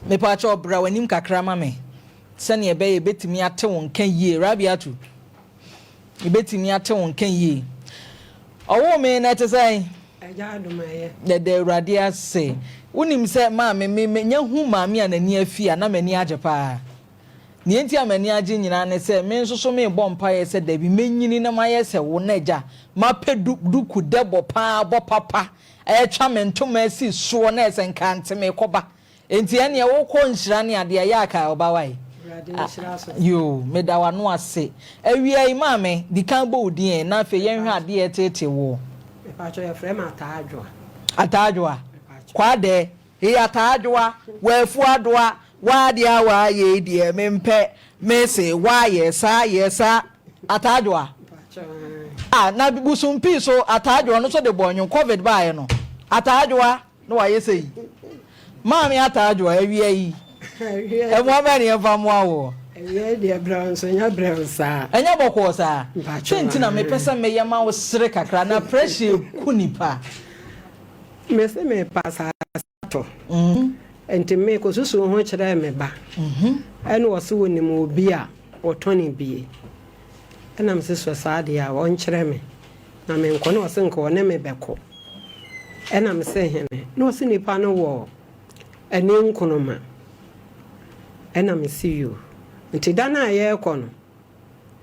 me pa cho bra wanim kakra ma me sane ebe ye betimi ate won kan yie Rabiatu e betimi ate won kan yie owo me na te sai eja do maye de radia say unim se ma me nya hu ma me anani afia na mani ajepa ni enti amani age nyina ne se me nsoso me bompa ye se da bi menyini na maye se wo na eja ma peduku debo pa bo papa e twa me ntoma asi so na ese nkante me koba enti ene wo ko nhira ne ade ya aka oba wai yo me da wa no ase awia ima me di kan bo odin na fe yen hwa ade etete wo e pa cho ya frame atadwa kwa de e atadwa wa fu adwa wa dia wa ye die mempe me se wa yesa atadwa na busumpi so atadwa no so de bonyo covid bae no atadwa no wa yesei mami atadwa awia yi e mo ba ni e fa mo awo awia de brown so nya brown sa enya boko sa tintina me pesa me yama wo sere kakra na pressure kunipa me se me pasa to enti me ko susu ho kire me ba ene wo so woni mo obi a wotoni bie ena me so saade a won kire me na me nko na wo se nko ne me beko ena me se hene na wo se nipa no wo eni nkonoma ena me see you nti dana ye ko no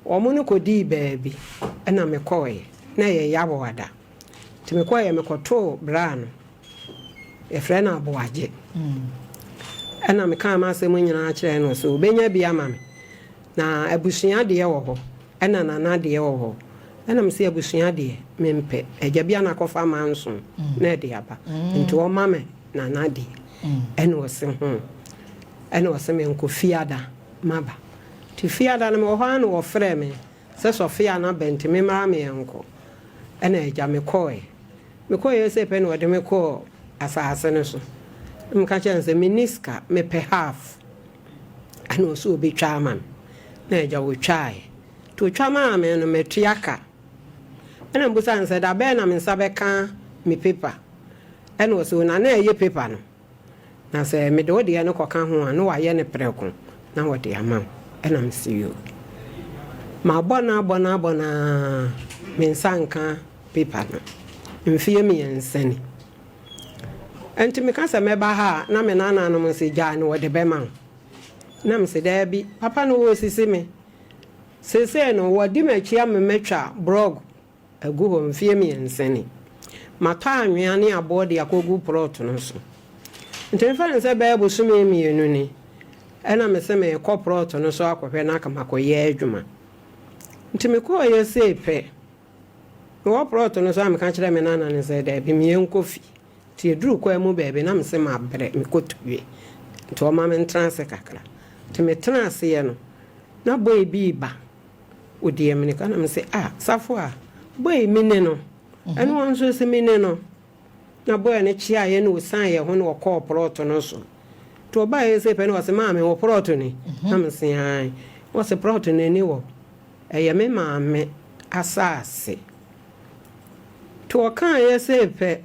wo mo ne ko di baabi ena me koye na ye yabo wada nti me koye me ko to bra no e frena aboaje ana me kan ma se mo nyina kire no so obenya bia ma me na abusua de wo ho ana nana de wo ho ana me se abusua de me mpe eja bia na kofa manso na de aba nti wo ma me nana de ene wo se ho ene wo se me nko fiada maba ti fiada na me ho anu wo frɛ me se Sofia na benti me mara me nko ene eja me koe se pe no de me ko asase ne so mka chense miniska me pe half ano so obi twa man na eja wo twae to twa ma me no metuaka ena mbusa nse da be na me nsabe ka me paper ena so na eye paper no na se me do de no koka ho ano wa ye ne preko na wo de ama ena me see you ma bona me nsanka paper no mfie me ensani enti me kasa me ba ha na me nana no se gya ne wo de be ma na me se da bi papa no wo sisi me sese no wo di ma chia me metwa blog agu ho mfie me ensani mata anwea ne abo de akogu plot no so enti me fa nse ba bo so me mienu ni ena me se me ko plot no so akohwe na aka makoye adwuma enti me ko ye se pe wo plot no so am ka kire me nana ne se da bi me enkofi ti eduru kwa mu bebe na mse ma bre me kotuwe nti o ma me transe kakra ti me transe ye no na boy bi ba odi emne kana mse safo a boy mi ne no eno won so se mi ne no na boy ne chia ye no san ye ho no ko plot no so to ba ye se pe no se ma me wo plot ni na mse han wo se plot ne ni wo eye me ma me asase to kan ye se pe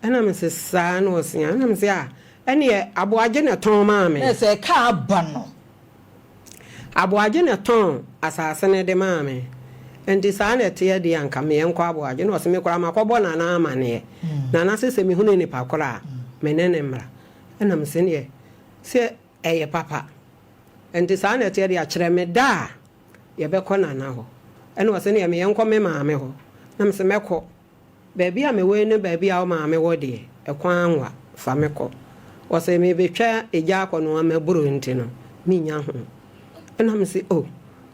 ana me se sa no se ana me se ene aboaje ne ton ma me na se ka aba no aboaje ne ton asase ne de ma me enti sa na te de anka me enko aboaje no se me kora makobo na na ama ne na na se me hunu ni pa kora me ne ne mra ana me se ne se eye papa enti sa na te de a kire me da ye be ko na na ho ene wo se ne me enko me ma me ho na me se me ko baby a me we ne baby a o ma me wo de ekwan anwa fa me ko wo se me betwa eja akono amaburu nti no mi nya ho na me se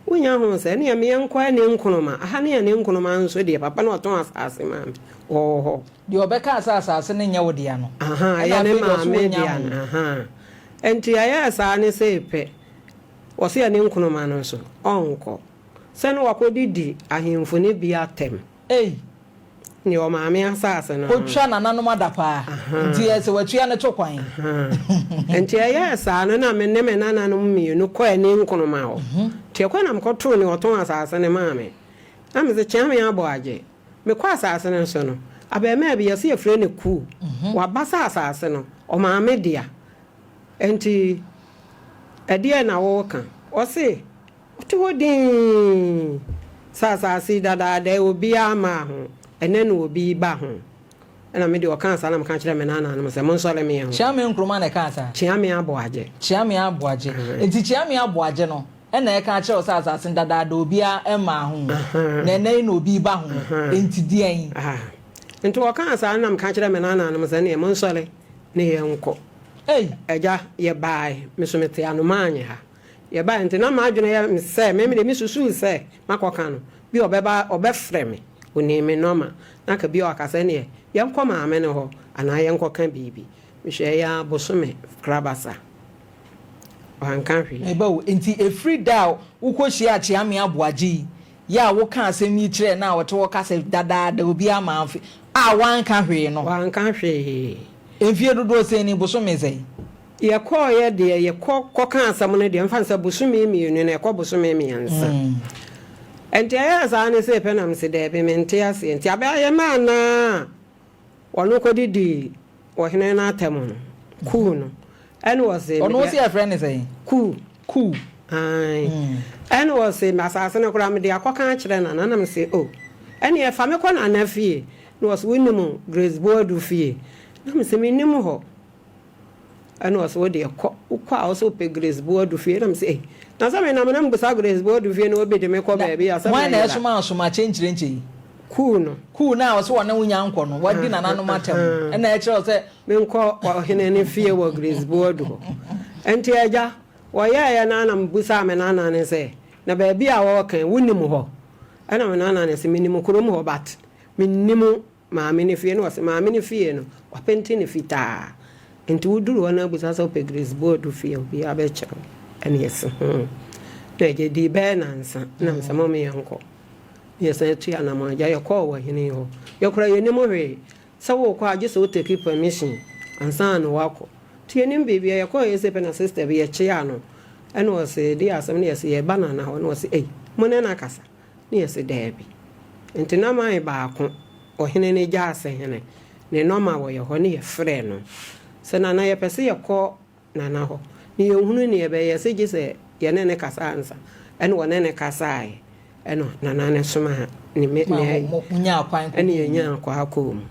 wonya ho se ne me enko ne nkonoma aha ne ne nkonoma nso de papa na oton asase ma ho de obeka asase ne nya wo de ano aha ya ne ma me de ano aha enti aya asa ne se pe wo se ne nkonoma no so onko se no wakodidi ahemfo ne bi atem ni o maame asase no otwa nananom adapa nti ese watua ne tokwan enti aya sa no na me ne me nananom mi no ko ene nkonoma ho ti ko na mkoto ni oton asase ne maame na me se chia me abo aje me ko asase ne so no abema bi yesi efre ne ku wa basa asase no o ma media enti ade na wo kan o se ti hodin sasa dada de obi ama ho ene no obi ba ho ena me de o kan salam kan kire me na no se mon sole me ho chiame nkruma na ka asa chiame aboaje enti chiame aboaje no ena e kan kire o sasa dada de obi ama ho na ene no obi ba ho enti dian enti o kan salam kan kire me na no se ne mon sole ne ye nko eja ye bai me so mete anumanye ha ye bai enti na ma adwene ye se me de me susu se makoka no bi obefre me oni me noma na ka bi o akase ne ye nko ma ame ne ho ana ye nko kan bibi me hwe ya bosome krabasa o hankan hwe ba wo enti efri da ukohia achiame aboaji ya wo kan asem yi kire na wote wo kase dada da obi ama afi wan kan hwe no wan kan hwe enfie dodo se ni bosome sei ye ko ye de ye ko kan asam ne de mfa nsa bosome mienu na ye ko bosome miensa enti ya za ne se penam se de be mente ase enti aba ye ma na wono ko didi wo hene na atam no ku no ene wo se ono se afre ne sei ku ai ene wo se masase ne kura me de akoka kire na nanam se ene ye fa me ko na na fie no wo se winimu grace board fie na me se minimu ho ene wo se wo de ko a wo se pe grace board fie na me se na sa me na me busa grace board fie no obi de me ko ba bia sa me na esuma chenchire ku na wo se wona wunya nko no wadi na nanu matem ena e kire se me nko wa hene ne fie wo grace board ho enti aja wo ya na na busa me na na ne se na ba bia wo kan wunimu ho ena me na na ne se minimu kurom ho bat minimu ma me ne fie no se ma me ne fie no wa penti ne fita enti wuduru wana busa so pe grace board fie obi abecha ene yes na je di be na nsa na msa mo me yanko yes etu ya na mo ja ye ko wo hini ho ye kura ye ni mo hwe sa wo kwa je so take permission ansa no wako tie nim baby ye ko ye se pe na sister be ye che ya no ene wo se di asem ne yes ye banana ho no se mo ne na kasa ne yes da bi enti na mai ba ko o hene ne ja ase hene ne normal wo ye ho ne ye frɛ no se na ye pese ye ko na ho ni ye hunu ne ye be ye se je se ye ne kasa ansa ene wo ne kasa ai eno na ne soma ni me nya akwan ene ye nya akwa akom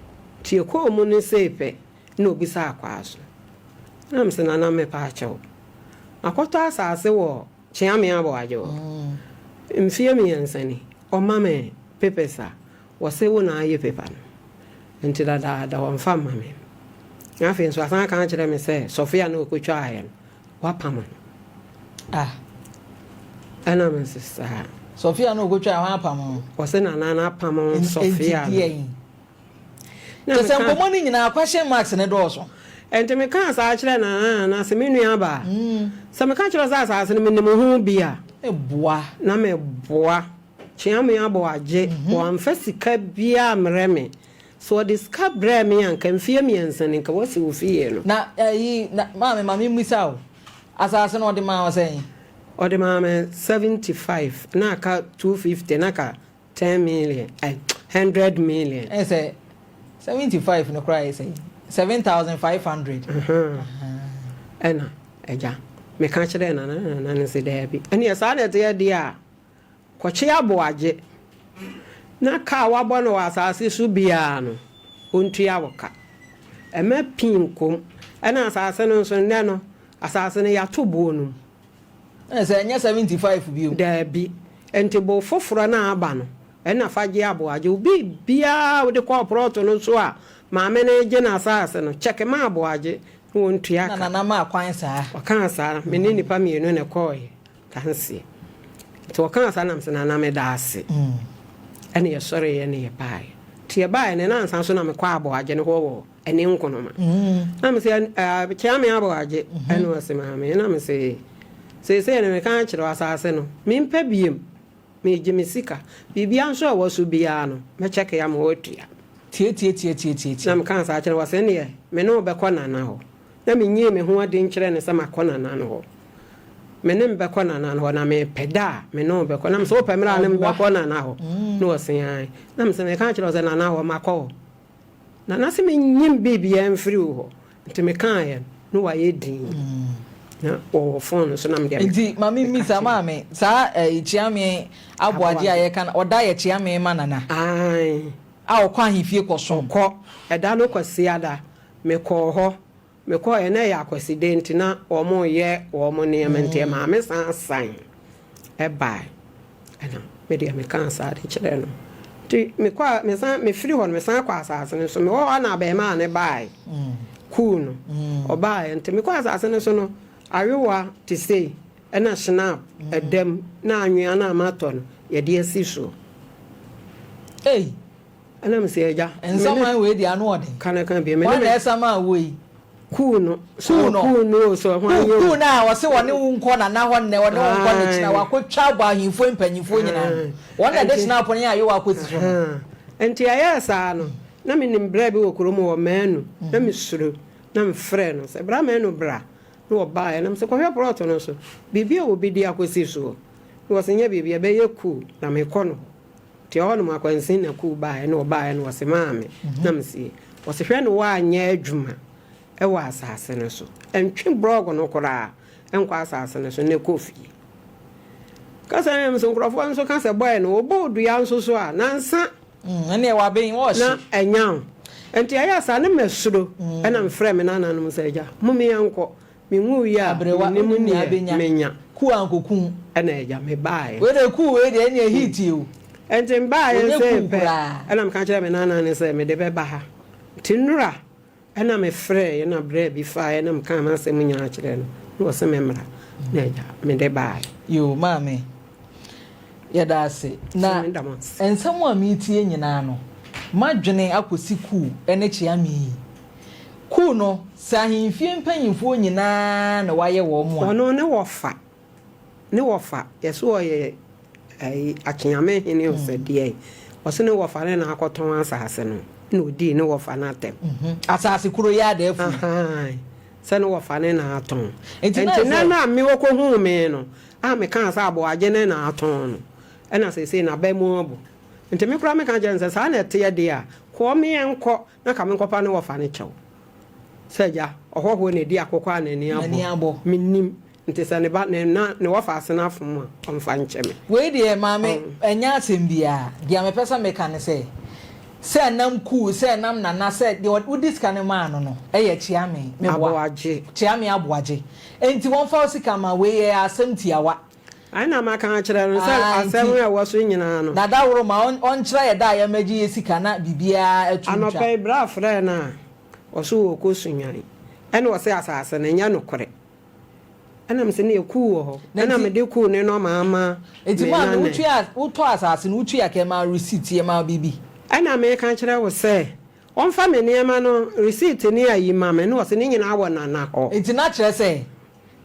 tie ko mu ne sepe na obisa akwa aso na mse na me pa acho akoto asase wo chiame abo ajo mfie mi yansani o mame pepesa wo se wo na aye pepa no nti da won fa mame na fe so asan kan kire me se Sofia na okotwa ayen wa pam ana me sisa Sofia no gotwa wa apam wo se na apam Sofia na se mpomo ni nyina akwahye max ne doso enti me kan sa kire na se me nua ba se me kan kire sa se me nim hu bia eboa na me boa chiame abo age wo amfa sika bia mreme so this ka breme an kan fie miensa ne ka wose wo fie no na na mama misa o asase no de ma wasen o de ma 75 na ka 250 na ka 10 million 100 million say 75 no cry say 7,500 ena eja me ka kire na ne se da bi ene ya sa na te dia kwache aboaje na ka wabo no asase su bia no ontua woka ema pinkom ena asase no so ne no asase ne ya to bo no say nya 75 bi da bi enti bo foforo na aba no ena faje aboaje obi bia wo de ko proto no so a ma me na je na asase no check ma aboaje ontua ka na ma akwan saa wakan saa me ni nipa mienu ne koy kanse to kan sa nam sena na me daase ene ye sore ye ne ye bai tie bai ne na nsan so na me kwa abo age ne ho wo ene nkono ma na me se kia me abo age ene wose ma me na me se ne me kan kire wasase no me mpa biem me je me sika bibia nso a woso bia no me check ya me otua tie na me kan sa kire wase ne ye me no be kona na ho na me nyie me ho ade nkire ne sama kona na no ho menem be kona na ho na me peda me no be kona so pemra na me be kona na ho no osen ai na me se me kan kire se na ho makọ na na se me nyim baby en free ho nti me kan ye no wa ye din na o phone so na me dey nti mami misa mami sa chiame aboaje aye kan oda ye chiame manana ai a okwa ahifie koso ko eda no kwasi ada me ko ho me ko ye na ya accident na o mo ye o mo ne mente ma me san e bai ana me dey me kan sa de kire no ti me kwa me san me free ho me san kwa asase so me ho na be ma ne bai cool no o bai nti me kwa asase so no ayewa to say ena snap edem na anwea na amato no ye de asi so ana me se eja ensaman we di anu ode kan be me na esama we cool no so cool no so hwan yo cool na wo se woni nko na na ho ne woni nko na china wakotwa gba ahimfo mpanyimfo nyina wona de snap ne ayewa akosi so enti ayesa no na me nimbra bi wo kromo wo manu na me suro na me frɛ no se bra manu bra no oba na me se kohwe proto no so bibia wo bidi akosi so wo se nya bibia be ye cool na me kono ti ho no makwansin na cool ba na oba na wo se maame na me se wo se hwɛ no wa anya adwuma e wa asase no so entwe blog no kora enkwa asase no so ne kofi kasa na me so nkrofo nso kasa boy no obo dua nso so a nansa ene wa ben wo na enyan enti ayasa ne mesuro na mfrɛ me na nanom sɛ agya mumi yanko me nwu ya ne mu ni menya ku ankokun na agya me bae we de ku we de ene hit you enti bae sɛ pe na mka kyerɛ me na nan sɛ me de bɛba ha tinura na me frɛ na brɛ bi fa na mka ma sɛ mu nya kyerɛ no no sɛ me mra na agya me de bae yo mame yada ase na ensam a metie nyina no madwene akosi ku ene chiame ku no sahimfie mpanyimfo nyina na waye wo mo ono ne wofa yeso ye ai akyame hene osadie wose ne wofa ne na akoton asase no na odi ne wofa na atem asase kuro ya da afu se ne wofa ne na aton enti na me wo ko hu me no a me kan sa abo agye ne na aton no ena se na ba mu obo nti me kura me kan jense sa na ete de a ko me enko na ka me nkopa ne wofa ne kyew seja ohwo ne di akokwa na ni abo minnim nti se ne ba ne na ne wofa asena afom a omfa nkyeme we de maame enya asem bia dia me pesa me kan se nam ku se nam nana se de udis kan ma no eye chiame me aboaje chiame aboaje enti won fa osika ma we ye asem tiawa ana maka kyerɛ no sɛ asɛm a wɔso nyina no na da woro ma on kyerɛ ye da ya magi esika na bibia atutwa anɔpɛ bra frɛ na wɔso wɔ kosunyan ɛna wɔsɛ asase no nya nokore ɛna mse ne eku wɔ hɔ ɛna me de ku ne no maama enti ma no utu asase no utu ya ke ma receipt ye ma bibi ɛna me ka kyerɛ wo sɛ ɔmfa me nneɛma no receipt ne ayi ma me no wɔsɛ ne nyina wɔ nana hɔ enti na kyerɛ sɛ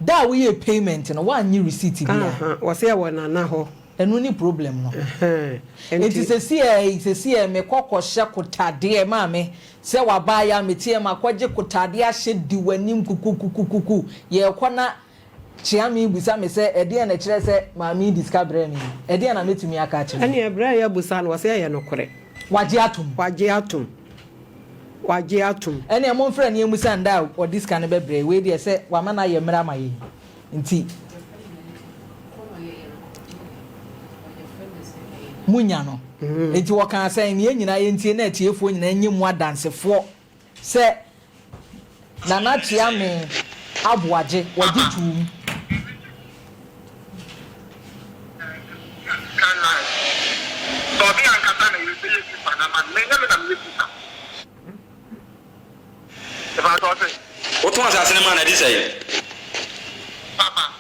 da we ye payment no wa nyi receipt bia wɔsɛ wɔ nana hɔ enu ni problem no enti se me kokɔhye kotade ma me se wa ba ya metie ma kɔgye kotade ahye di wanim kukukukuku ye kɔna chiame busa me se ede na kyerɛ se ma me discover me ede na metumi aka kyerɛ ani ebra ya busa no wɔsɛ yɛ no kore wagye atum ene mo mfrɛ ne emusa nda o diska ne bebre we de se wa ma na ye mra ma ye nti munya no enti wo kan say ne nyina ye ntie na atiefo nyina nyi mu adansefo se na na chiame aboaje wagye tum What was asking a man at this age? Papa,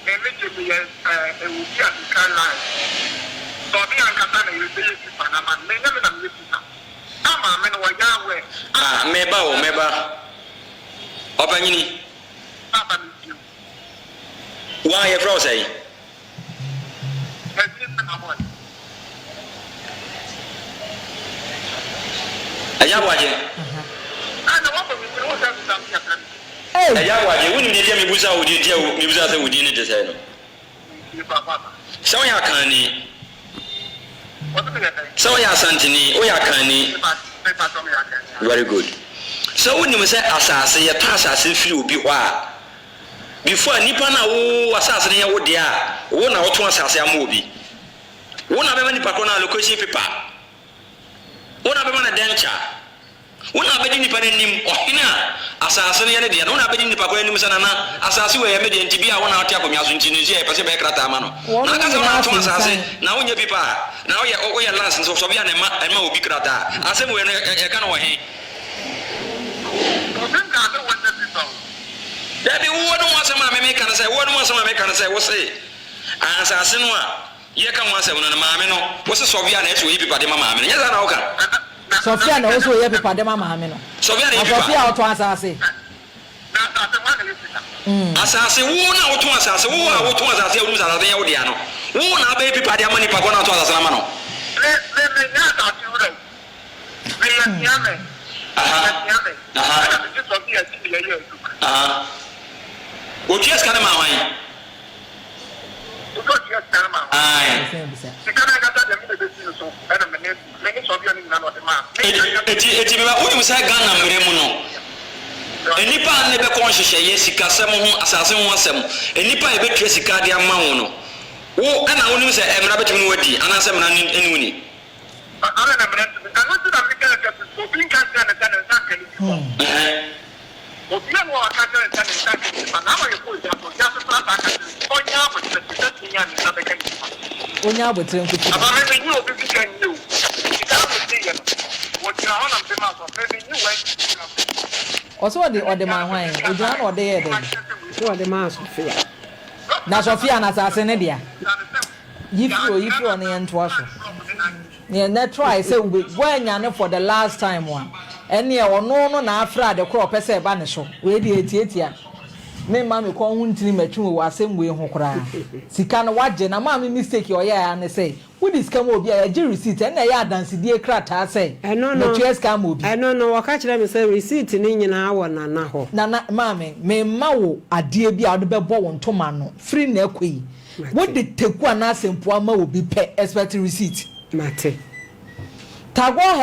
maybe you be a can line. So be on Catana, you say, Panama, may never have listened. I'm a man or Yahweh. Ah, meba. Open Papa, you. Why a frozen? Ayawaje woni ne dia me buza wo dia me buza se wo dia ne de sai no so ya kani so ya santini o ya kani Very good. So when you say asase ya ta asase firi obi ho a before nipa na wo asase ne wo dia wo na wo to asase am obi wo na be ma nipa ko na allocation paper wo na be ma na dencha wo na be di nipa ne nim ohina asase ne ye dia wo na be di nipa ko nim sana na asase we ye me de ntibi a wo na oti akomya so nti ne je e pese be krata ama no na ka so na to asase na wo nya paper na wo ye lance so bia na ma obi krata asem we no e ka no wo he Debbie, what do want some make can say? What do want some make can say? What's say? As I say, no, you can want some mamma. What's a Soviet next week? But the mamma, yes, I know. Sophia also have a padema mamma. Sophia, to us, I say. As I say, who now to us, who are to us, I say, who's another Odiano? Who now baby paddy money pagona to us, Ramano? What yes can I Enipa ne be conscious yes kasem ho asase ho asem enipa e be twa sika de ama wo no wo na wonim se emra betimi no wadi anase mra eni woni ana na mra ana to da Africa ka so bin kan na tan na kan ni obi an wa ka tan tan tan ni pa na ma ye ko ja so ja so tra ta ka onya bo ti se ti nya ni na be kan onya bo ti nkuti aba me ni obi bi kan ni o ti ka bo ti ya wo ti ha na be ma so me ni we also the man wine ojuan or dey there so the man Sophia na Sophia na asase ne dia if you on the end to us yeah na try say we go anyane for the last time one ene e ono na afra de crop pese ba ne so we di etietia me ma me ko huntini matwu wo asem we ho kora sika no wage na ma me mistake o ya ne say we discount obi a je receipt ene ya dance die krata say no scam obi no waka kire me say receipt ni nyina wo na ho na ma me ma wo ade bi a do be bo wo ntoma no free na akoi wo de teku ana asempo ama obi pe expect receipt mate tago